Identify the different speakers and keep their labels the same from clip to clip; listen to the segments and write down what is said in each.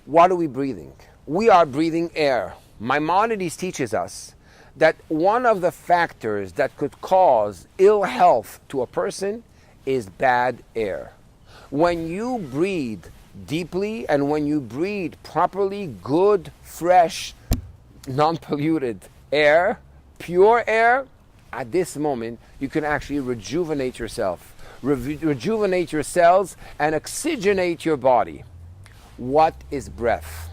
Speaker 1: What are we breathing? We are breathing air. Maimonides teaches us that one of the factors that could cause ill health to a person is bad air. When you breathe deeply and when you breathe properly, good, fresh, non-polluted air, pure air, at this moment you can actually rejuvenate yourself, rejuvenate your cells and oxygenate your body. What is breath?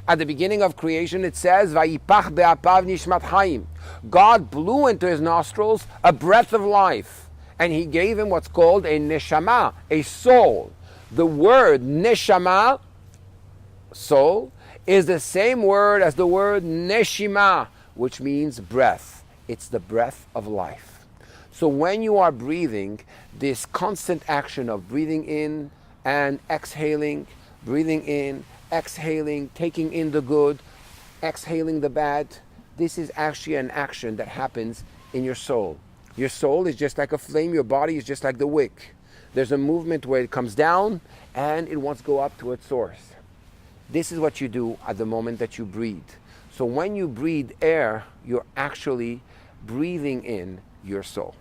Speaker 1: At the beginning of creation it says, "Vayipach be'apav nishmat hayim." God blew into his nostrils a breath of life, and he gave him what's called a neshama, a soul. The word neshama, soul, is the same word as the word neshima, which means breath. It's the breath of life. So when you are breathing, this constant action of breathing in and exhaling, breathing in, exhaling, taking in the good, exhaling the bad, this is actually an action that happens in your soul. Your soul is just like a flame, your body is just like the wick. There's a movement where it comes down and it wants to go up to its source. This is what you do at the moment that you breathe. So when you breathe air, you're actually breathing in your soul.